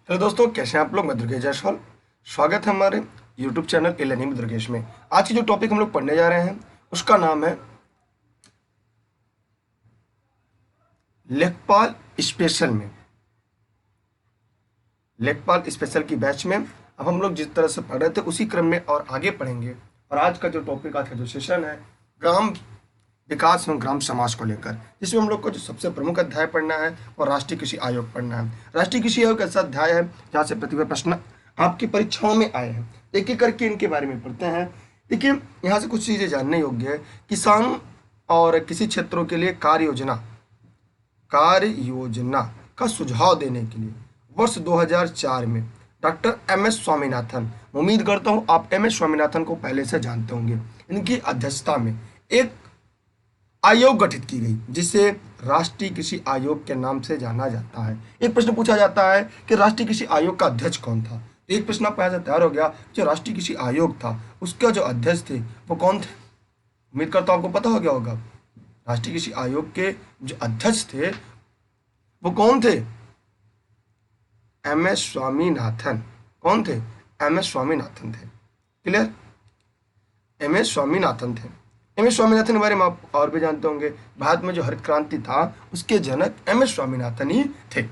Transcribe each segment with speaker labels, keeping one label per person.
Speaker 1: Hello दोस्तों, कैसे हैं आप लोग। मैं दुर्गेश जायसवाल। स्वागत है हमारे YouTube channel A learning with Durgesh में। आज की जो टॉपिक हम लोग पढ़ने जा रहे हैं उसका नाम है लेखपाल स्पेशल में। लेखपाल स्पेशल की बैच में अब हम लोग जिस तरह से पढ़ रहे थे उसी क्रम में और आगे पढ़ेंगे। और आज का जो टॉपिक, आज का जो सेशन है ग्राम विकास एवं ग्राम समाज को लेकर, जिसमें हम लोग को जो सबसे प्रमुख अध्याय पढ़ना है वो राष्ट्रीय कृषि आयोग पढ़ना है। राष्ट्रीय कृषि आयोग ऐसा अध्याय है जहाँ से प्रतिभा प्रश्न आपकी परीक्षाओं में आए हैं। एक एक करके इनके बारे में पढ़ते हैं। देखिए, यहाँ से कुछ चीज़ें जानने योग्य है। किसान और किसी क्षेत्रों के लिए कार्य योजना का सुझाव देने के लिए वर्ष 2004 में डॉक्टर एम.एस. स्वामीनाथन, उम्मीद करता हूँ आप एम.एस. स्वामीनाथन को पहले से जानते होंगे, इनकी अध्यक्षता में एक आयोग गठित की गई जिसे राष्ट्रीय कृषि आयोग के नाम से जाना जाता है। एक प्रश्न पूछा जाता है कि राष्ट्रीय कृषि आयोग का अध्यक्ष कौन था। तो एक प्रश्न आपका तैयार हो गया, जो राष्ट्रीय कृषि आयोग था उसका जो अध्यक्ष थे वो कौन थे। उम्मीद करता हूँ आपको पता हो गया होगा। राष्ट्रीय कृषि आयोग के जो अध्यक्ष थे वो कौन थे? एम.एस. स्वामीनाथन। कौन थे? एम.एस. स्वामीनाथन थे। क्लियर? एम.एस. स्वामीनाथन थे। एम.एस. स्वामीनाथन के बारे में आप और भी जानते होंगे। भारत में जो हरित क्रांति था उसके जनक एम.एस. स्वामीनाथन ही थे।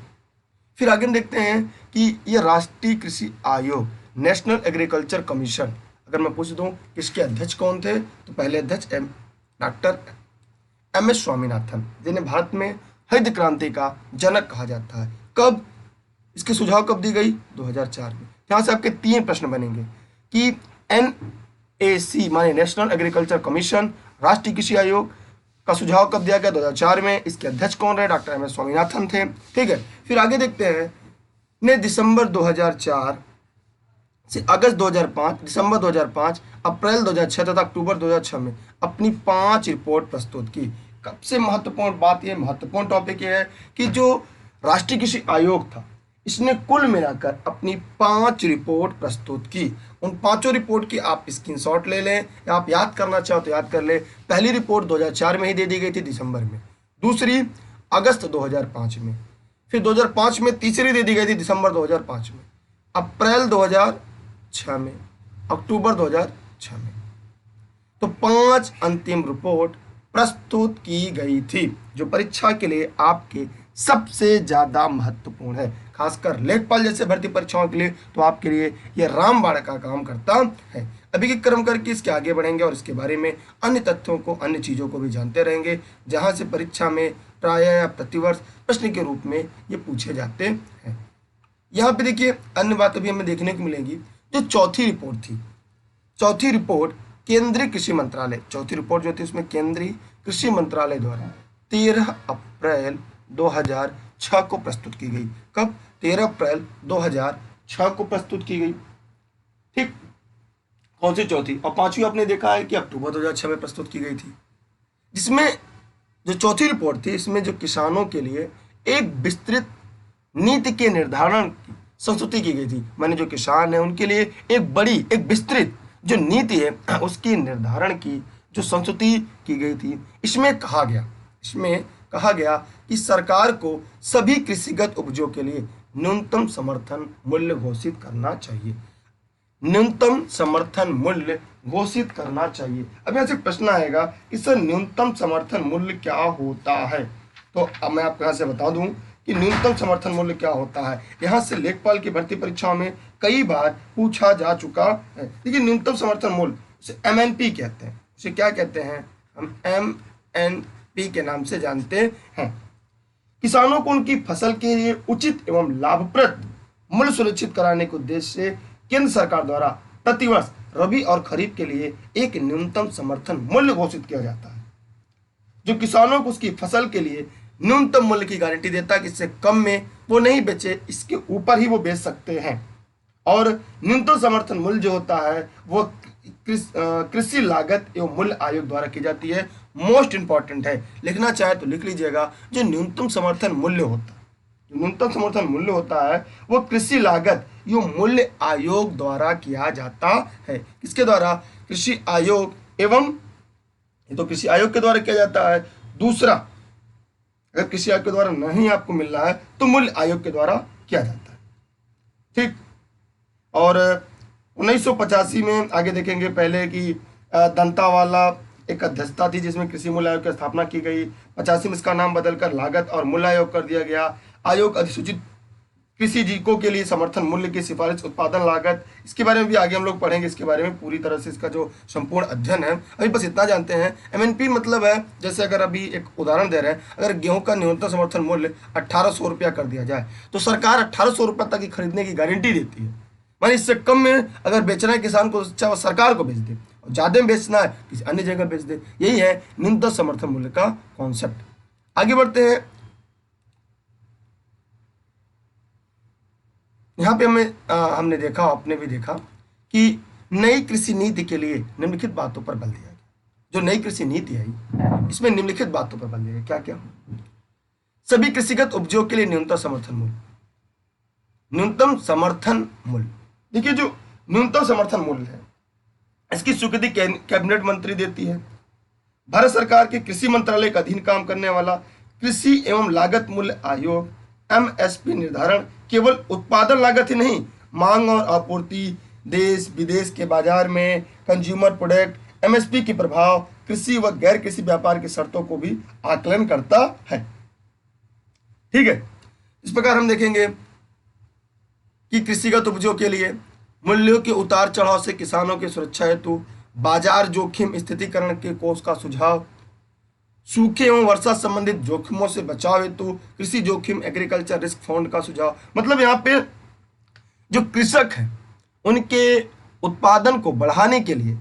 Speaker 1: फिर आगे हम देखते हैं कि ये राष्ट्रीय कृषि आयोग, नेशनल एग्रीकल्चर कमीशन, अगर मैं पूछ दूं इसके अध्यक्ष कौन थे तो पहले अध्यक्ष डॉक्टर एम.एस. स्वामीनाथन, जिन्हें भारत में हरित क्रांति का जनक कहा जाता है। कब इसके सुझाव कब दी गई? 2004 में। यहाँ से आपके 3 प्रश्न बनेंगे कि NAC माने नेशनल एग्रीकल्चर कमीशन, राष्ट्रीय कृषि आयोग का सुझाव कब दिया गया? 2004 में। इसके अध्यक्ष कौन रहे? Doctor MS. स्वामीनाथन थे। ठीक है, फिर आगे देखते हैं। ने दिसंबर 2004 से अगस्त 2005, दिसंबर 2005, अप्रैल 2006 तथा अक्टूबर 2006 में अपनी 5 रिपोर्ट प्रस्तुत की। सबसे महत्वपूर्ण बात, ये महत्वपूर्ण टॉपिक ये है कि जो राष्ट्रीय कृषि आयोग था इसने कुल मिलाकर अपनी 5 रिपोर्ट प्रस्तुत की। उन 5 रिपोर्ट की आप स्क्रीनशॉट ले लें या आप याद करना चाहो तो याद कर ले। पहली रिपोर्ट 2004 में ही दे दी गई थी, दिसंबर में। दूसरी अगस्त 2005 में। फिर 2005 में तीसरी दे दी गई थी, दिसंबर 2005 में। अप्रैल 2006 में, अक्टूबर 2006 में। तो 5 अंतिम रिपोर्ट प्रस्तुत की गई थी, जो परीक्षा के लिए आपके सबसे ज्यादा महत्वपूर्ण है, खासकर लेखपाल जैसे भर्ती परीक्षाओं के लिए। तो आपके लिए यह रामबाण का काम करता है। अभी के क्रम करके इसके आगे बढ़ेंगे और इसके बारे में अन्य तथ्यों को, अन्य चीजों को भी जानते रहेंगे, जहां से परीक्षा में प्रायः या प्रतिवर्ष प्रश्न के रूप में ये पूछे जाते हैं। यहाँ पे देखिए, अन्य बात अभी हमें देखने को मिलेगी। जो चौथी रिपोर्ट थी, चौथी रिपोर्ट केंद्रीय कृषि मंत्रालय, चौथी रिपोर्ट जो थी उसमें केंद्रीय कृषि मंत्रालय द्वारा 13 अप्रैल 2006 को प्रस्तुत की गई। कब? 13 अप्रैल 2006 को प्रस्तुत की गई। ठीक, कौन सी चौथी? और पांचवी आपने देखा है कि अक्टूबर 2006 में प्रस्तुत की गई थी। जिसमें जो चौथी रिपोर्ट थी इसमें जो किसानों के लिए एक विस्तृत नीति के निर्धारण की संस्तुति की गई थी। माने जो किसान है उनके लिए एक बड़ी, एक विस्तृत जो नीति है उसकी निर्धारण की जो संस्तुति की गई थी। इसमें कहा गया कि सरकार को सभी कृषिगत उपजों के लिए न्यूनतम समर्थन मूल्य घोषित करना चाहिए। न्यूनतम समर्थन मूल्य घोषित करना चाहिए। अब यहाँ से प्रश्न आएगा कि सर न्यूनतम समर्थन मूल्य क्या होता है? तो अब मैं आपको यहाँ से बता दूं कि न्यूनतम समर्थन मूल्य क्या होता है। यहाँ से लेखपाल की भर्ती परीक्षाओं में कई बार पूछा जा चुका है। देखिए, न्यूनतम समर्थन मूल्य उसे MNP कहते हैं। उसे क्या कहते हैं? हम MNP के नाम से जानते हैं। किसानों को उनकी फसल के लिए उचित एवं लाभप्रद मूल्य सुनिश्चित कराने के उद्देश्य से केंद्र सरकार द्वारा प्रतिवर्ष रबी और खरीफ के लिए एक न्यूनतम समर्थन मूल्य घोषित किया जाता है, जो किसानों को उसकी फसल के लिए न्यूनतम मूल्य की गारंटी देता है कि इससे कम में वो नहीं बेचे, इसके ऊपर ही वो बेच सकते हैं। और न्यूनतम समर्थन मूल्य जो होता है वो कृषि लागत एवं मूल्य आयोग द्वारा की जाती है। मोस्ट इंपॉर्टेंट है, लिखना चाहे तो लिख लीजिएगा। जो न्यूनतम समर्थन मूल्य होता है, जो न्यूनतम समर्थन मूल्य होता है वो कृषि लागत एवं मूल्य आयोग द्वारा किया जाता है। किसके द्वारा? कृषि आयोग एवं, ये तो कृषि आयोग के द्वारा किया जाता है। दूसरा, अगर कृषि आयोग के द्वारा नहीं आपको मिल रहा है तो मूल्य आयोग के द्वारा किया जाता है। ठीक। और 1985 में आगे देखेंगे पहले की दंतावाला एक अध्यक्षता थी जिसमें कृषि मूल्य आयोग की स्थापना की गई। 85 में इसका नाम बदलकर लागत और मूल्य आयोग कर दिया गया। आयोग अधिसूचित कृषि जीविकों के लिए समर्थन मूल्य की सिफारिश, उत्पादन लागत, इसके बारे में भी आगे हम लोग पढ़ेंगे। इसके बारे में पूरी तरह से इसका जो संपूर्ण अध्ययन है, अभी बस इतना जानते हैं। एमएनपी मतलब है, जैसे अगर अभी एक उदाहरण दे रहे हैं, अगर गेहूं का न्यूनतम समर्थन मूल्य 1800 रुपया कर दिया जाए तो सरकार 1800 रुपये तक की खरीदने की गारंटी देती है। मानी इससे कम में अगर बेचना है किसान को, चाहे वो सरकार को बेच दे, और ज़्यादा में बेचना है किसी अन्य जगह बेच दे। यही है न्यूनतम समर्थन मूल्य का कॉन्सेप्ट। आगे बढ़ते हैं। यहाँ पे हमने देखा, आपने भी देखा कि नई कृषि नीति के लिए निम्नलिखित बातों पर बल दिया गया। जो नई कृषि नीति आई इसमें निम्नलिखित बातों पर बल दिया गया। क्या क्या? सभी कृषिगत उपयोग के लिए न्यूनतम समर्थन मूल्य। न्यूनतम समर्थन मूल्य, देखिए जो न्यूनतम समर्थन मूल्य है इसकी स्वीकृति कैबिनेट मंत्री देती है। भारत सरकार के कृषि मंत्रालय के अधीन काम करने वाला कृषि एवं लागत मूल्य आयोग एमएसपी निर्धारण केवल उत्पादन लागत ही नहीं, मांग और आपूर्ति, देश विदेश के बाजार में कंज्यूमर प्रोडक्ट, एमएसपी की प्रभाव, कृषि व गैर कृषि व्यापार की शर्तों को भी आकलन करता है। ठीक है। इस प्रकार हम देखेंगे कि कृषिगत उपजों के लिए मूल्यों के उतार चढ़ाव से किसानों की सुरक्षा हेतु बाजार जोखिम स्थितिकरण के कोष का सुझाव, सूखे एवं वर्षा संबंधित जोखिमों से बचाव हेतु कृषि जोखिम एग्रीकल्चर रिस्क फंड का सुझाव। मतलब यहाँ पे जो कृषक है उनके उत्पादन को बढ़ाने के लिए,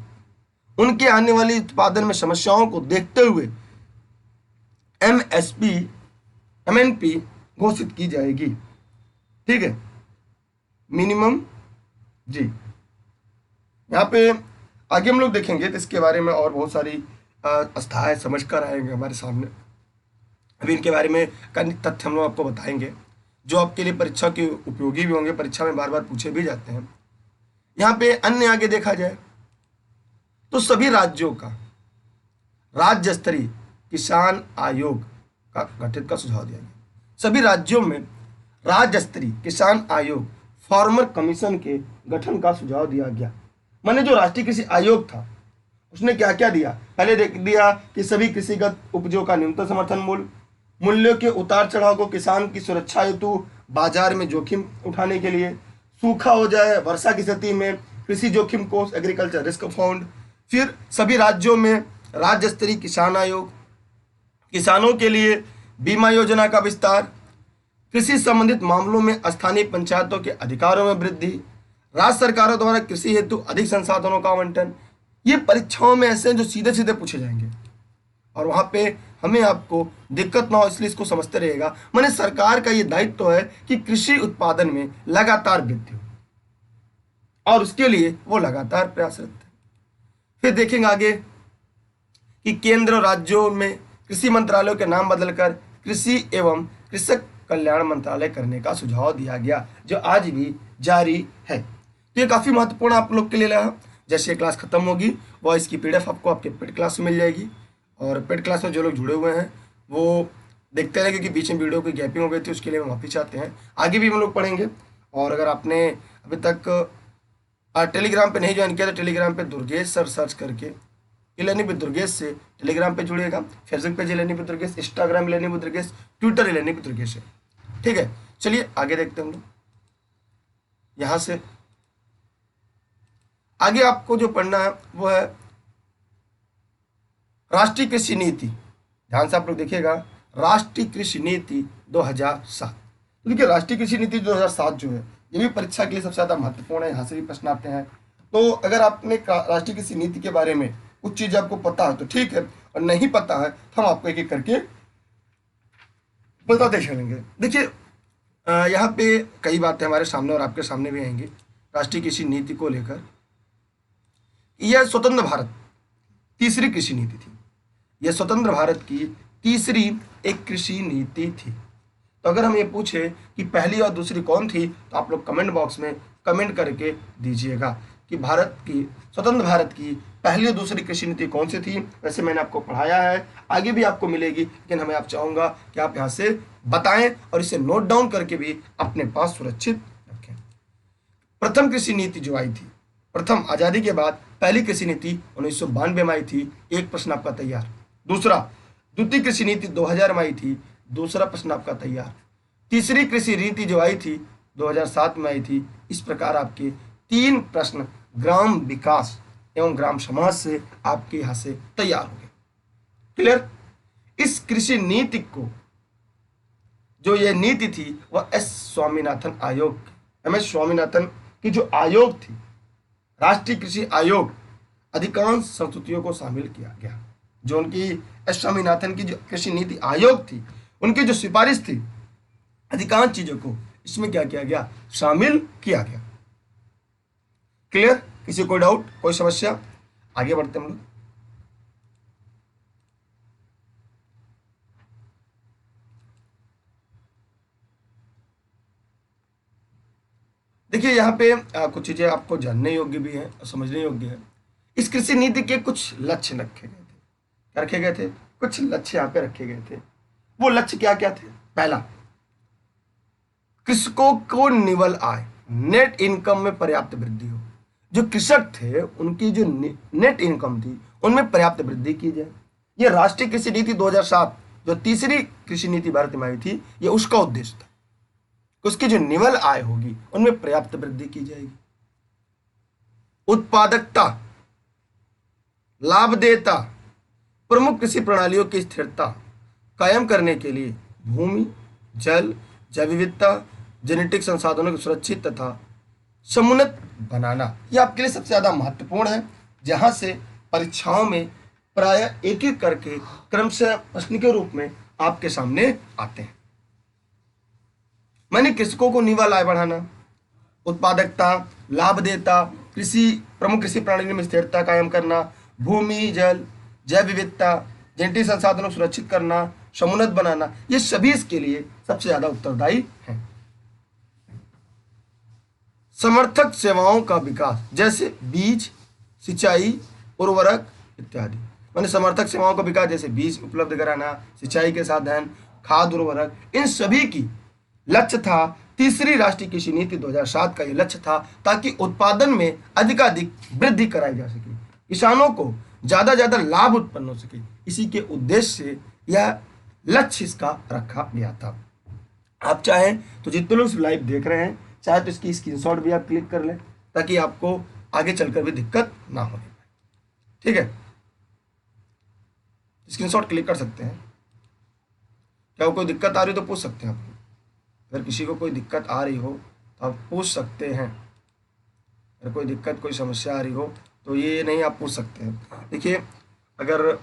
Speaker 1: उनके आने वाली उत्पादन में समस्याओं को देखते हुए एमएनपी घोषित की जाएगी। ठीक है, मिनिमम जी। यहाँ पे आगे हम लोग देखेंगे तो इसके बारे में और बहुत सारी अस्थायी समझ कर आएंगे हमारे सामने। अभी इनके बारे में कई तथ्य हम लोग आपको बताएंगे जो आपके लिए परीक्षा के उपयोगी भी होंगे, परीक्षा में बार बार पूछे भी जाते हैं। यहाँ पे अन्य आगे देखा जाए तो सभी राज्यों का राज्य स्तरीय किसान आयोग का गठित का सुझाव दिया गया। सभी राज्यों में राज्य स्तरीय किसान आयोग फार्मर कमीशन के गठन का सुझाव दिया गया। माने जो राष्ट्रीय कृषि आयोग था उसने क्या क्या दिया, पहले देख दिया कि सभी कृषिगत उपजों का न्यूनतम समर्थन मूल्य, मूल्यों के उतार चढ़ाव को किसान की सुरक्षा हेतु बाजार में जोखिम उठाने के लिए, सूखा हो जाए वर्षा की स्थिति में कृषि जोखिम कोष एग्रीकल्चर रिस्क फंड, फिर सभी राज्यों में राज्य स्तरीय किसान आयोग, किसानों के लिए बीमा योजना का विस्तार, कृषि संबंधित मामलों में स्थानीय पंचायतों के अधिकारों में वृद्धि, राज्य सरकारों द्वारा कृषि हेतु अधिक संसाधनों का आवंटन। ये परीक्षाओं में ऐसे हैं जो सीधे सीधे पूछे जाएंगे और वहां पे हमें आपको दिक्कत ना हो इसलिए इसको समझते रहेगा। माने सरकार का ये दायित्व तो है कि कृषि उत्पादन में लगातार वृद्धि हो और उसके लिए वो लगातार प्रयासरत है। फिर देखेंगे आगे कि केंद्र और राज्यों में कृषि मंत्रालयों के नाम बदलकर कृषि एवं कृषक कल्याण मंत्रालय करने का सुझाव दिया गया जो आज भी जारी है। तो ये काफी महत्वपूर्ण आप लोग के लिए रहा। जैसे क्लास खत्म होगी वो इसकी पीडीएफ आपको आपके पेड क्लास में मिल जाएगी और पेड क्लास में जो लोग जुड़े हुए हैं वो देखते रहे क्योंकि बीच में वीडियो की गैपिंग हो गई थी, उसके लिए हम माफी चाहते हैं। आगे भी हम लोग पढ़ेंगे। और अगर आपने अभी तक टेलीग्राम पे नहीं ज्वाइन किया तो टेलीग्राम पे दुर्गेश सर सर्च करके इलेनी विद दुर्गेश से टेलीग्राम पे जुड़िएगा। फेसबुक पेज इलेनी विद दुर्गेश, इंस्टाग्राम इलेनी विद दुर्गेश, ट्विटर इलेनी विद दुर्गेश है। ठीक है, चलिए आगे देखते हैं हम लोग। यहां से आगे आपको जो पढ़ना है वो है राष्ट्रीय कृषि नीति। ध्यान से आप लोग देखिएगा, राष्ट्रीय कृषि नीति 2007। तो देखिए राष्ट्रीय कृषि नीति 2007 जो है ये भी परीक्षा के लिए सबसे ज्यादा महत्वपूर्ण है। यहाँ से भी प्रश्न आते हैं। तो अगर आपने राष्ट्रीय कृषि नीति के बारे में कुछ चीजें आपको पता है तो ठीक है, और नहीं पता है तो हम आपको एक एक करके बताते चलेंगे। देखिए यहाँ पे कई बातें हमारे सामने और आपके सामने भी आएंगी राष्ट्रीय कृषि नीति को लेकर। यह स्वतंत्र भारत तीसरी कृषि नीति थी। यह स्वतंत्र भारत की तीसरी एक कृषि नीति थी। तो अगर हम ये पूछे कि पहली और दूसरी कौन थी तो आप लोग कमेंट बॉक्स में कमेंट करके दीजिएगा कि भारत की स्वतंत्र भारत की पहली और दूसरी कृषि नीति कौन सी थी। वैसे मैंने आपको पढ़ाया है, आगे भी आपको मिलेगी, लेकिन हमें आप चाहूँगा कि आप यहाँ से बताएं और इसे नोट डाउन करके भी अपने पास सुरक्षित रखें। प्रथम कृषि नीति जो आई थी, प्रथम आजादी के बाद पहली कृषि नीति 1992 में आई थी, एक प्रश्न आपका तैयार। दूसरा, द्वितीय कृषि नीति 2000 में आई थी, दूसरा प्रश्न आपका तैयार। तीसरी कृषि नीति जो आई थी 2007 में आई थी। इस प्रकार आपके 3 प्रश्न ग्राम विकास एवं ग्राम समाज से आपके यहां से तैयार हो गए। क्लियर? इस कृषि नीति को, जो ये नीति थी, वह एस स्वामीनाथन आयोग, एम एस स्वामीनाथन की जो आयोग थी, राष्ट्रीय कृषि आयोग, अधिकांश संस्तुतियों को शामिल किया गया। जो उनकी एस स्वामीनाथन की जो कृषि नीति आयोग थी, उनकी जो सिफारिश थी, अधिकांश चीजों को इसमें क्या किया गया, शामिल किया गया। क्लियर? किसी कोई डाउट, कोई समस्या? आगे बढ़ते हम लोग। देखिए यहाँ पे कुछ चीजें आपको जानने योग्य भी हैं और समझने योग्य है। इस कृषि नीति के कुछ लक्ष्य रखे गए थे। क्या रखे गए थे? कुछ लक्ष्य यहाँ पे रखे गए थे। वो लक्ष्य क्या क्या थे? पहला, कृषकों को निवल आय, नेट इनकम में पर्याप्त वृद्धि हो। जो कृषक थे, उनकी जो नेट इनकम थी, उनमें पर्याप्त वृद्धि की जाए। ये राष्ट्रीय कृषि नीति 2007, जो तीसरी कृषि नीति भारत में आई थी, ये उसका उद्देश्य था। उसकी जो निवल आय होगी, उनमें पर्याप्त वृद्धि की जाएगी। उत्पादकता, लाभदेयता, प्रमुख कृषि प्रणालियों की स्थिरता कायम करने के लिए भूमि, जल, जैव विविधता, जेनेटिक संसाधनों को सुरक्षित तथा समुन्नत बनाना, यह आपके लिए सबसे ज्यादा महत्वपूर्ण है। जहां से परीक्षाओं में प्राय एक एक करके क्रमशः प्रश्न के रूप में आपके सामने आते हैं। मैंने कृषकों को निवल आय बढ़ाना, उत्पादकता, लाभदेयता, प्रमुख कृषि प्रणाली में स्थिरता कायम करना, भूमि, जल, जैव विविधता, जेनेटिक संसाधनों को सुरक्षित करना, समुन्नत बनाना, ये सभी इसके लिए सबसे ज्यादा उत्तरदायी हैं। समर्थक सेवाओं का विकास, जैसे बीज, सिंचाई, उर्वरक इत्यादि। मैंने समर्थक सेवाओं का विकास, जैसे बीज उपलब्ध कराना, सिंचाई के साधन, खाद, उर्वरक, इन सभी की लक्ष्य था। तीसरी राष्ट्रीय कृषि नीति 2007 का यह लक्ष्य था, ताकि उत्पादन में अधिकाधिक वृद्धि कराई जा सके, किसानों को ज्यादा ज्यादा लाभ उत्पन्न हो सके। इसी के उद्देश्य से यह लक्ष्य इसका रखा गया था। आप चाहें तो जितने लोग लाइव देख रहे हैं, चाहे तो इसकी स्क्रीनशॉट भी आप क्लिक कर लें, ताकि आपको आगे चलकर भी दिक्कत ना होने पाए। ठीक है, स्क्रीनशॉट क्लिक कर सकते हैं। क्या कोई दिक्कत आ रही तो पूछ सकते हैं आप। अगर किसी को कोई दिक्कत आ रही हो तो आप पूछ सकते हैं। अगर कोई दिक्कत, कोई समस्या आ रही हो तो ये नहीं, आप पूछ सकते हैं। देखिए, अगर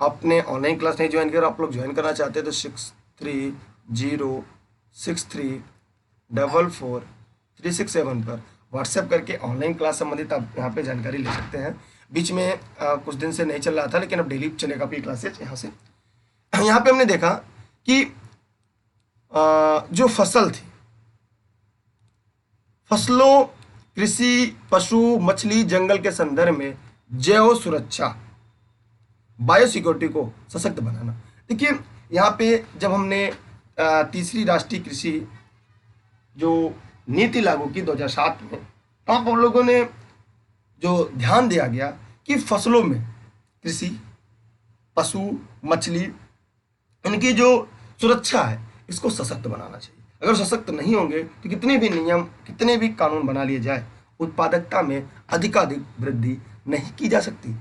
Speaker 1: आपने ऑनलाइन क्लास नहीं ज्वाइन किया, आप लोग ज्वाइन करना चाहते हैं तो 6306344367 पर व्हाट्सएप करके ऑनलाइन क्लास संबंधित आप यहाँ पे जानकारी ले सकते हैं। बीच में कुछ दिन से नहीं चल रहा था, लेकिन अब डेली चलेगा आपकी क्लासेज यहाँ से। यहाँ पे हमने देखा कि जो फसल थी, फसलों, कृषि, पशु, मछली, जंगल के संदर्भ में जैव सुरक्षा, बायो सिक्योरिटी को सशक्त बनाना। देखिए यहाँ पे जब हमने तीसरी राष्ट्रीय कृषि जो नीति लागू की 2007 में, तो आप लोगों ने जो ध्यान दिया गया कि फसलों में कृषि, पशु, मछली, इनकी जो सुरक्षा है, इसको सशक्त बनाना चाहिए। अगर सशक्त नहीं होंगे तो कितने भी नियम, कितने भी कानून बना लिए जाए, उत्पादकता में अधिकाधिक वृद्धि नहीं की जा सकती।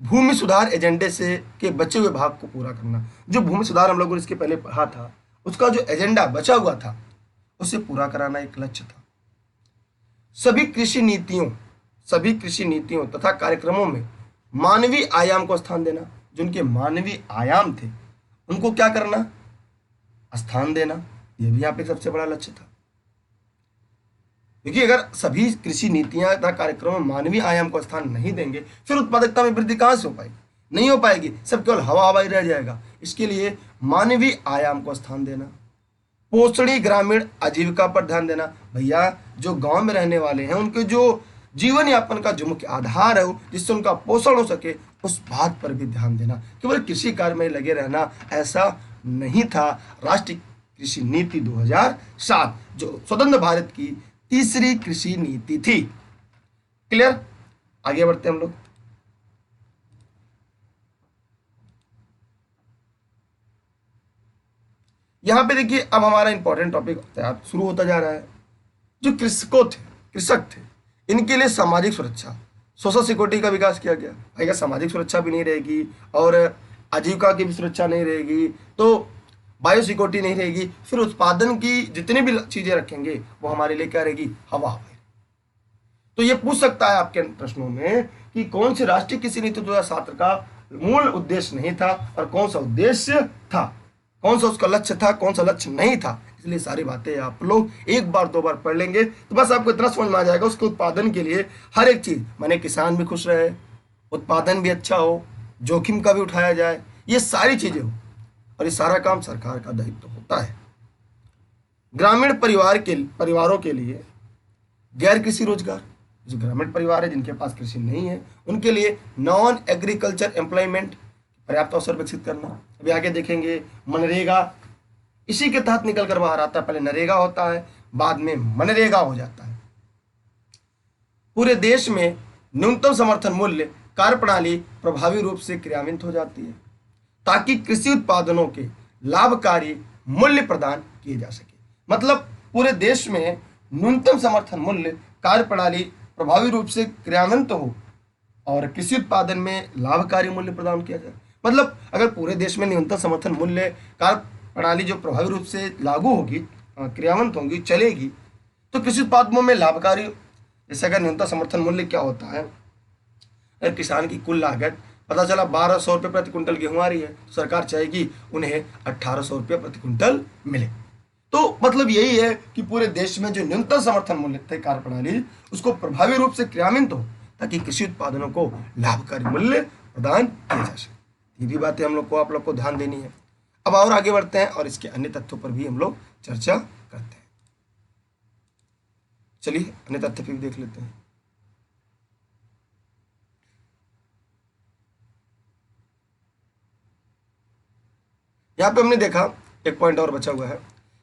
Speaker 1: भूमि सुधार एजेंडे से के बचे हुए भाग को पूरा करना, जो भूमि सुधार हम लोगों ने इसके पहले पढ़ा था, उसका जो एजेंडा बचा हुआ था, उसे पूरा कराना एक लक्ष्य था। सभी कृषि नीतियों तथा कार्यक्रमों में मानवीय आयाम को स्थान देना। जिनके मानवीय आयाम थे, उनको क्या करना, स्थान देना। यह भी यहाँ पे सबसे बड़ा लक्ष्य था। क्योंकि अगर सभी कृषि नीतियां तथा कार्यक्रमों में मानवीय आयाम को स्थान नहीं देंगे, फिर उत्पादकता में वृद्धि कहां से हो पाएगी? नहीं हो पाएगी, सब केवल हवा ही रह जाएगा। इसके लिए मानवीय आयाम को स्थान देना। पोषणी ग्रामीण आजीविका पर ध्यान देना। भैया, जो गांव में रहने वाले हैं, उनके जो जीवन यापन का जो मुख्य आधार है, जिससे उनका पोषण हो सके, उस बात पर भी ध्यान देना। केवल कृषि कार्य में लगे रहना, ऐसा नहीं था। राष्ट्रीय कृषि नीति 2007 जो स्वतंत्र भारत की तीसरी कृषि नीति थी। क्लियर? आगे बढ़ते हैं हम लोग। यहां पे देखिए, अब हमारा इंपॉर्टेंट टॉपिक शुरू होता जा रहा है। जो कृषक थे, इनके लिए सामाजिक सुरक्षा, सोशल सिक्योरिटी का विकास किया गया। अगर सामाजिक सुरक्षा भी नहीं रहेगी और आजीविका की भी सुरक्षा नहीं रहेगी तो बायो सिक्योरिटी नहीं रहेगी, फिर उत्पादन की जितनी भी चीजें रखेंगे वो हमारे लिए क्या रहेगी? हवा हवा। तो ये पूछ सकता है आपके प्रश्नों में कि कौन सी राष्ट्रीय कृषि नीति 2007 का मूल उद्देश्य नहीं था और कौन सा उद्देश्य था, कौन सा उसका लक्ष्य था, कौन सा लक्ष्य नहीं था। इसलिए सारी बातें आप लोग एक बार दो बार पढ़ लेंगे तो बस आपको इतना समझ में आ जाएगा उसके उत्पादन के लिए हर एक चीज, माने किसान भी खुश रहे, उत्पादन भी अच्छा हो, जोखिम का भी उठाया जाए, ये सारी चीजें हो। और ये सारा काम सरकार का दायित्व होता है। ग्रामीण परिवारों के लिए गैर कृषि रोजगार, जो ग्रामीण परिवार है जिनके पास कृषि नहीं है उनके लिए नॉन एग्रीकल्चर एम्प्लॉयमेंट पर्याप्त अवसर विकसित करना। अभी आगे देखेंगे मनरेगा इसी के तहत निकल कर बाहर आता है। पहले नरेगा होता है, बाद में मनरेगा हो जाता है। पूरे देश में न्यूनतम समर्थन मूल्य कार्यप्रणाली प्रभावी रूप से क्रियान्वित हो जाती है ताकि कृषि उत्पादनों के लाभकारी मूल्य प्रदान किए जा सके। मतलब पूरे देश में न्यूनतम समर्थन मूल्य कार्यप्रणाली प्रभावी रूप से क्रियान्वित हो और कृषि उत्पादन में लाभकारी मूल्य प्रदान किया जाए। मतलब अगर पूरे देश में न्यूनतम समर्थन मूल्य कार्य प्रणाली जो प्रभावी रूप से लागू होगी, क्रियान्वित होगी, चलेगी, तो कृषि उत्पादों में लाभकारी, जैसे अगर न्यूनतम समर्थन मूल्य क्या होता है, अगर किसान की कुल लागत पता चला 1200 रुपये प्रति कुंटल गेहूं आ रही है तो सरकार चाहेगी उन्हें 1800 रुपये प्रति कुंटल मिले। तो मतलब यही है कि पूरे देश में जो न्यूनतम समर्थन मूल्य तय कार्य प्रणाली उसको प्रभावी रूप से क्रियान्वित हो ताकि कृषि उत्पादनों को लाभकारी मूल्य प्रदान किया जा सके। ये भी बातें हम लोग को आप लोग को ध्यान देनी है। अब और आगे बढ़ते हैं और इसके अन्य तथ्यों पर भी हम लोग चर्चा करते हैं। चलिए अन्य तथ्य भी देख लेते हैं। यहां पे हमने देखा एक पॉइंट और बचा हुआ है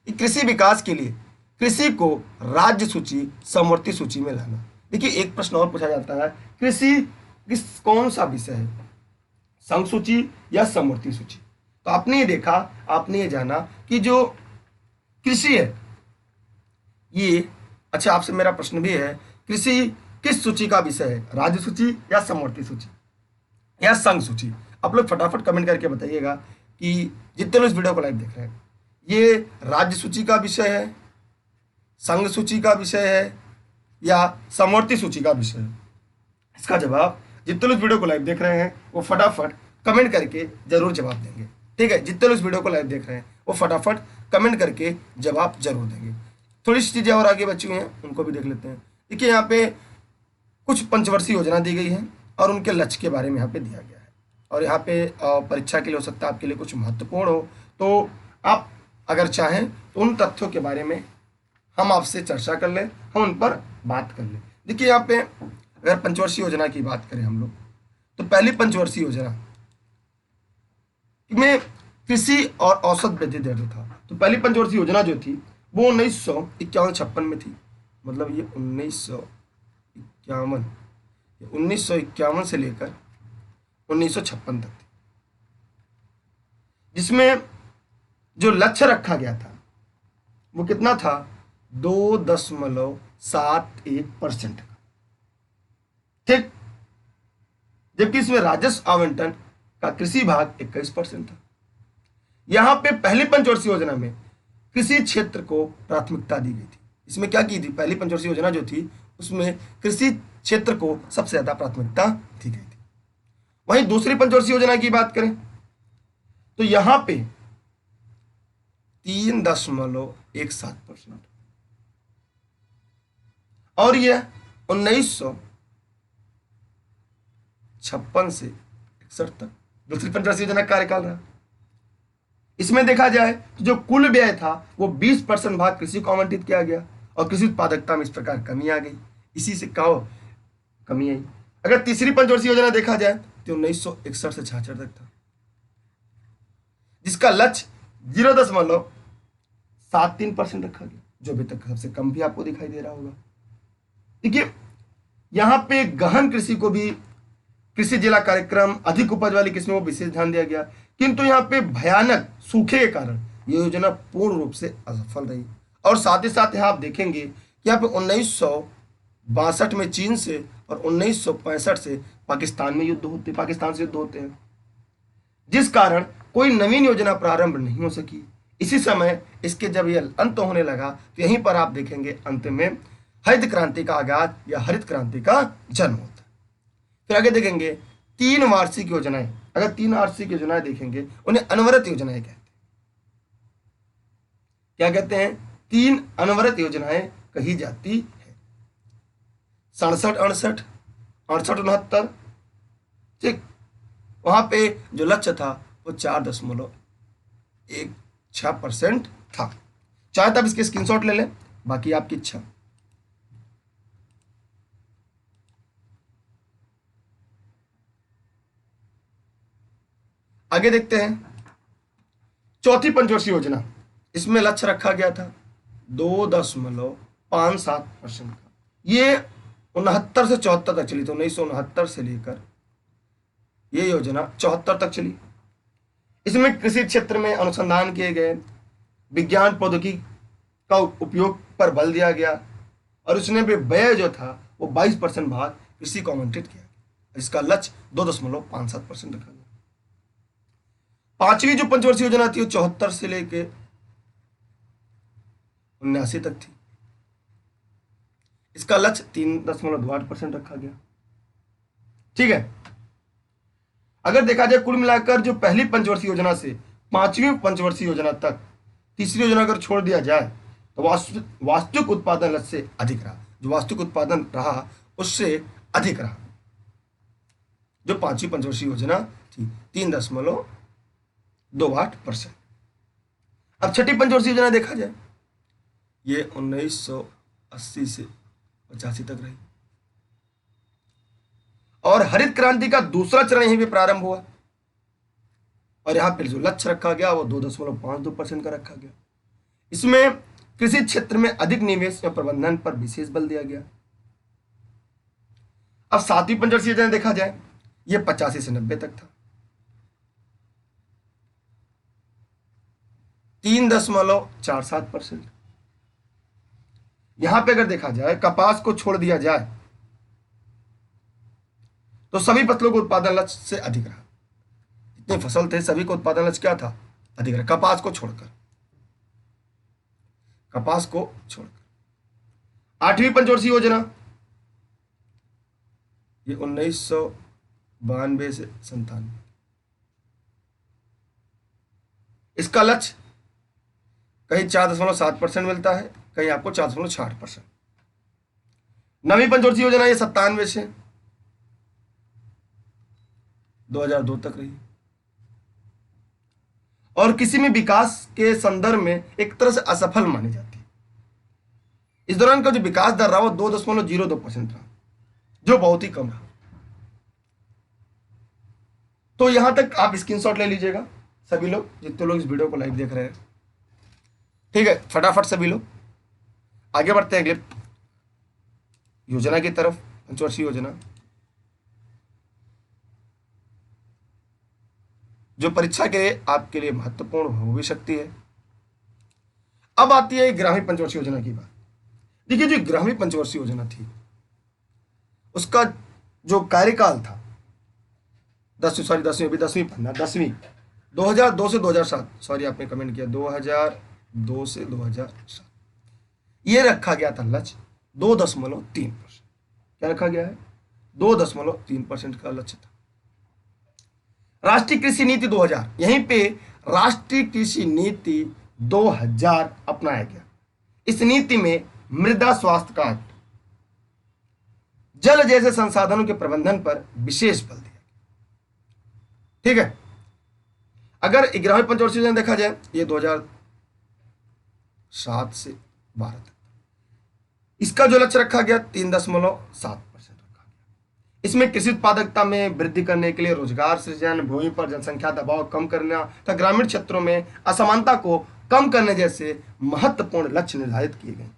Speaker 1: कि कृषि विकास के लिए कृषि को राज्य सूची समवर्ती सूची में लाना। देखिए एक प्रश्न और पूछा जाता है, कृषि किस कौन सा विषय है, संघ सूची या समवर्ती सूची? तो आपने ये देखा, आपने ये जाना कि जो कृषि है ये, अच्छा आपसे मेरा प्रश्न भी है, कृषि किस सूची का विषय है, राज्य सूची या समवर्ती सूची या संघ सूची? आप लोग फटाफट कमेंट करके बताइएगा कि जितने लोग इस वीडियो को लाइव देख रहे हैं ये राज्य सूची का विषय है, संघ सूची का विषय है या समवर्ती सूची का विषय है? इसका जवाब जितने लोग वीडियो को लाइव देख रहे हैं वो फटाफट कमेंट करके जरूर जवाब देंगे। ठीक है, जितने लोग इस वीडियो को लाइव देख रहे हैं वो फटाफट कमेंट करके जवाब जरूर देंगे। थोड़ी सी चीजें और आगे बची हुई हैं उनको भी देख लेते हैं। देखिए यहाँ पे कुछ पंचवर्षीय योजना दी गई है और उनके लक्ष्य के बारे में यहाँ पे दिया गया है और यहाँ पे परीक्षा के लिए हो सकता है आपके लिए कुछ महत्वपूर्ण हो, तो आप अगर चाहें तो उन तथ्यों के बारे में हम आपसे चर्चा कर लें, हम उन पर बात कर लें। देखिए यहाँ पे अगर पंचवर्षीय योजना की बात करें हम लोग तो पहली पंचवर्षीय योजना में कृषि और औसत वृद्धि दर था। तो पहली पंचवर्षीय योजना जो थी वो 1951-56 में थी। मतलब ये 1951 से लेकर 1956 तक थी, जिसमें जो लक्ष्य रखा गया था वो कितना था, 2.71% का। ठीक, जबकि इसमें राजस्व आवंटन का कृषि भाग 21% था। यहां पे पहली पंचवर्षीय योजना में कृषि क्षेत्र को प्राथमिकता दी गई थी। इसमें क्या की थी, पहली पंचवर्षीय योजना जो थी उसमें कृषि क्षेत्र को सबसे ज्यादा प्राथमिकता दी गई थी। वहीं दूसरी पंचवर्षीय योजना की बात करें तो यहां पे 3.17% और यह 1956 से 61 तक दूसरी पंचवर्षीय योजना कार्यकाल रहा। इसमें देखा जाए तो जो कुल व्यय था वो 20% भाग कृषि को आवंटित किया गया और कृषि उत्पादकता में इस प्रकार कमी आ गई, इसी से क्या कमी आई। अगर तीसरी पंचवर्षीय योजना देखा जाए तो 1961 से 66 तक था, जिसका लक्ष्य 0.73% रखा गया। जो अभी तक सबसे कम भी आपको दिखाई दे रहा होगा। देखिए यहाँ पे गहन कृषि को भी, कृषि जिला कार्यक्रम, अधिक उपज वाली किस्मों को विशेष ध्यान दिया गया, किंतु यहाँ पे भयानक सूखे के कारण ये योजना पूर्ण रूप से असफल रही। और साथ ही साथ यहाँ आप देखेंगे कि यहाँ पे 1962 में चीन से और 1965 से पाकिस्तान से युद्ध होते हैं, जिस कारण कोई नवीन योजना प्रारंभ नहीं हो सकी। इसी समय इसके जब यह अंत होने लगा तो यहीं पर आप देखेंगे अंत में हरित क्रांति का आगाज या हरित क्रांति का जन्म होता है। फिर आगे देखेंगे 3 वार्षिक योजनाएं। अगर 3 वार्षिक योजनाएं देखेंगे उन्हें अनवरत योजनाएं कहते हैं। क्या कहते हैं? 3 अनवरत योजनाएं कही जाती है। 67, 68, 68, 69, ठीक, वहां पे जो लक्ष्य था वो 4.16% था। चाहे तब इसके स्क्रीनशॉट ले लें, बाकी आपकी इच्छा। आगे देखते हैं चौथी पंचवर्षीय योजना। इसमें लक्ष्य रखा गया था 2.57% का। ये 69 से 74 तक चली थी। 1969 से लेकर ये योजना 74 तक चली। इसमें कृषि क्षेत्र में अनुसंधान किए गए, विज्ञान प्रौद्योगिकी का उपयोग पर बल दिया गया और उसने भी व्यय जो था वो 22% भाग कृषि को आवंटित किया गया। इसका लक्ष्य 2.57% रखा गया। पांचवी जो पंचवर्षीय योजना थी वो 74 से लेके 79 तक थी। इसका लक्ष्य 3.8% रखा गया। ठीक है। अगर देखा जाए कुल मिलाकर जो पहली पंचवर्षीय योजना से 5वीं पंचवर्षीय योजना तक, तीसरी योजना अगर छोड़ दिया जाए तो वास्तविक उत्पादन लक्ष्य से अधिक रहा। जो वास्तविक उत्पादन रहा उससे अधिक रहा जो 5वीं पंचवर्षीय योजना थी, 3.28%। अब छठी पंचवर्षीय योजना देखा जाए, ये 1980 से 85 तक रही और हरित क्रांति का दूसरा चरण यहीं पे प्रारंभ हुआ और यहां पर जो लक्ष्य रखा गया वो 2.52% का रखा गया। इसमें कृषि क्षेत्र में अधिक निवेश या प्रबंधन पर विशेष बल दिया गया। अब 7वीं पंचवर्षीय योजना देखा जाए, ये 85 से 90 तक था। 3.47%। यहां पे अगर देखा जाए कपास को छोड़ दिया जाए तो सभी फसलों को उत्पादन लक्ष्य से अधिक रहा। जितने फसल थे सभी को उत्पादन लक्ष्य क्या था? अधिक रहा, कपास को छोड़कर। 8वीं पंचवर्षीय योजना, ये 1992 से 97। इसका लक्ष्य कहीं 4.7% मिलता है, कहीं आपको 4.68%। 9वीं पंचवर्षीय योजना ये 97 से 2002 तक रही और किसी में विकास के संदर्भ में एक तरह से असफल मानी जाती है। इस दौरान का जो विकास दर रहा वो 2.02% रहा, जो बहुत ही कम रहा। तो यहां तक आप स्क्रीनशॉट ले लीजिएगा सभी लोग, जितने लोग इस वीडियो को लाइव देख रहे हैं। ठीक है, फटाफट सभी लोग आगे बढ़ते हैं अगले योजना की तरफ, पंचवर्षीय योजना जो परीक्षा के लिए आपके लिए महत्वपूर्ण हो भी सकती है। अब आती है 11वीं पंचवर्षीय योजना की बात। देखिए जो 11वीं पंचवर्षीय योजना थी उसका जो कार्यकाल था 10वीं 2002 से 2007, सॉरी आपने कमेंट किया 2002 से 2007, ये रखा गया था लक्ष्य 2.3%। क्या रखा गया है? 2.3% का लक्ष्य था। राष्ट्रीय कृषि नीति 2000, यहीं पे राष्ट्रीय कृषि नीति 2000 अपनाया गया। इस नीति में मृदा स्वास्थ्य कार्ड, जल जैसे संसाधनों के प्रबंधन पर विशेष बल दिया गया। ठीक है। अगर 11वीं पंचवर्षीय योजना देखा जाए, ये 2007 से 12 तक, इसका जो लक्ष्य रखा गया 3.7% रखा गया। इसमें कृषि उत्पादकता में वृद्धि करने के लिए रोजगार सृजन, भूमि पर जनसंख्या दबाव कम करना तथा ग्रामीण क्षेत्रों में असमानता को कम करने जैसे महत्वपूर्ण लक्ष्य निर्धारित किए गए।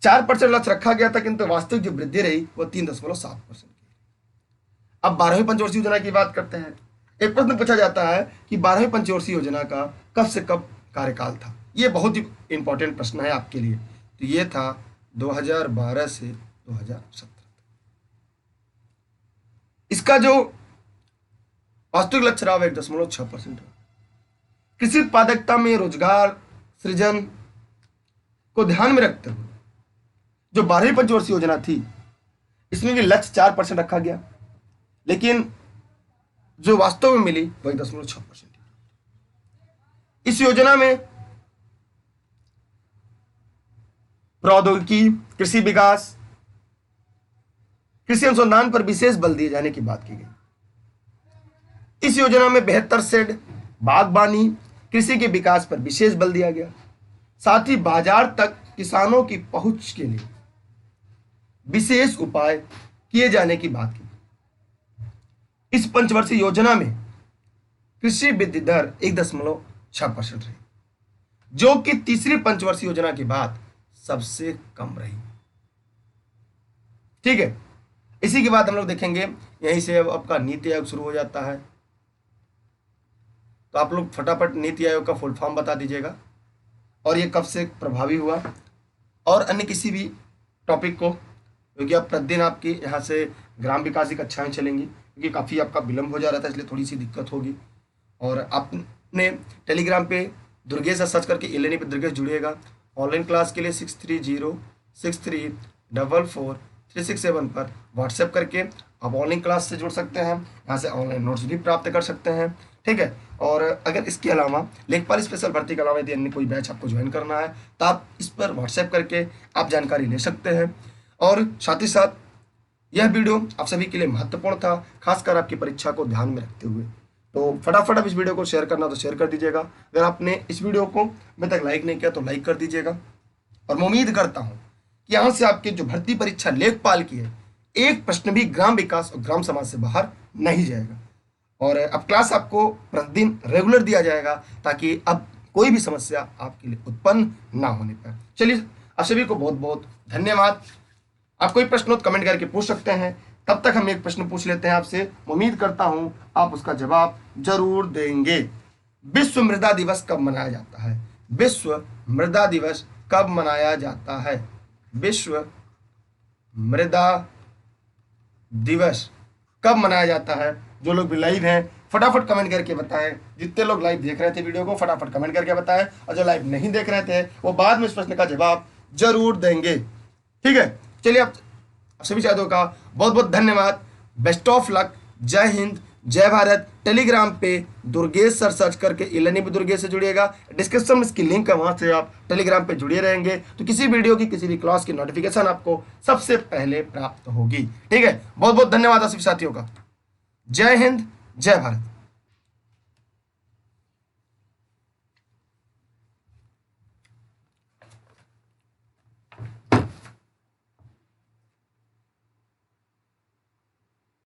Speaker 1: 4% लक्ष्य रखा गया था, किंतु वास्तविक जो वृद्धि रही वो 3.7% की। अब 12वीं पंचवर्षीय योजना की बात करते हैं। एक प्रश्न पूछा जाता है कि 12वीं पंचवर्षीय योजना का कब से कब कार्यकाल था। ये बहुत ही इंपॉर्टेंट प्रश्न है आपके लिए। तो ये था 2012 से 2017। इसका जो वास्तविक लक्ष्य रहा 1.6% है। कृषि उत्पादकता में रोजगार सृजन को ध्यान में रखते हुए जो 12वीं पंचवर्षीय योजना थी, इसमें भी लक्ष्य 4% रखा गया, लेकिन जो वास्तव में मिली वो 1.6%। इस योजना में प्रौद्योगिकी, कृषि विकास, कृषि अनुसंधान पर विशेष बल दिए जाने की बात की गई। इस योजना में बेहतर शेड, बागबानी, कृषि के विकास पर विशेष बल दिया गया। साथ ही बाजार तक किसानों की पहुंच के लिए विशेष उपाय किए जाने की बात की। इस पंचवर्षीय योजना में कृषि वृद्धि दर 1.6% रही, जो कि तीसरी पंचवर्षीय योजना के बाद सबसे कम रही। ठीक है, इसी के बाद हम लोग देखेंगे, यहीं से अब आपका नीति आयोग शुरू हो जाता है। तो आप लोग फटाफट नीति आयोग का फुल फॉर्म बता दीजिएगा और ये कब से प्रभावी हुआ, और अन्य किसी भी टॉपिक को, क्योंकि अब प्रतिदिन आपकी यहाँ से ग्राम विकास की कक्षाएं चलेंगी, क्योंकि काफ़ी आपका विलंब हो जा रहा था, इसलिए थोड़ी सी दिक्कत होगी। और आपने टेलीग्राम पे दुर्गेश सर्च करके इलेनी पे दुर्गेश जुड़िएगा। ऑनलाइन क्लास के लिए 6306344367 पर व्हाट्सएप करके आप ऑनलाइन क्लास से जुड़ सकते हैं। यहाँ से ऑनलाइन नोट्स भी प्राप्त कर सकते हैं। ठीक है, और अगर इसके अलावा लेखपाल स्पेशल भर्ती के अलावा यदि अन्य कोई बैच आपको ज्वाइन करना है तो आप इस पर व्हाट्सएप करके आप जानकारी ले सकते हैं। और साथ ही साथ यह वीडियो आप सभी के लिए महत्वपूर्ण था, खासकर आपकी परीक्षा को ध्यान में रखते हुए। तो फटाफट आप इस वीडियो को शेयर करना तो शेयर कर दीजिएगा। अगर आपने इस वीडियो को अभी तक लाइक नहीं किया तो लाइक कर दीजिएगा। और मैं उम्मीद करता हूँ कि यहाँ से आपकी जो भर्ती परीक्षा लेखपाल की है, एक प्रश्न भी ग्राम विकास और ग्राम समाज से बाहर नहीं जाएगा। और अब क्लास आपको प्रतिदिन रेगुलर दिया जाएगा, ताकि अब कोई भी समस्या आपके लिए उत्पन्न ना होने पाए। चलिए, आप सभी को बहुत बहुत धन्यवाद। आप कोई प्रश्न हो तो कमेंट करके पूछ सकते हैं। तब तक हम एक प्रश्न पूछ लेते हैं आपसे, उम्मीद करता हूं आप उसका जवाब जरूर देंगे। विश्व मृदा दिवस कब मनाया जाता है? विश्व मृदा दिवस कब मनाया जाता है? विश्व मृदा दिवस कब मनाया जाता है? जो लोग भी लाइव हैं फटाफट कमेंट करके बताएं। जितने लोग लाइव देख रहे थे वीडियो को फटाफट कमेंट करके बताएं, और जो लाइव नहीं देख रहे थे वो बाद में इस प्रश्न का जवाब जरूर देंगे। ठीक है, चलिए आप सभी साथियों का बहुत बहुत धन्यवाद। Best of luck. जय हिंद, जय भारत। टेलीग्राम पे दुर्गेश सर सर्च करके इलेनी पे दुर्गेश से जुड़िएगा। डिस्क्रिप्शन में इसकी लिंक है, वहां से आप टेलीग्राम पे जुड़े रहेंगे तो किसी वीडियो की, किसी भी क्लास की नोटिफिकेशन आपको सबसे पहले प्राप्त होगी। ठीक है, बहुत बहुत धन्यवाद आप सभी साथियों का। जय हिंद, जय भारत।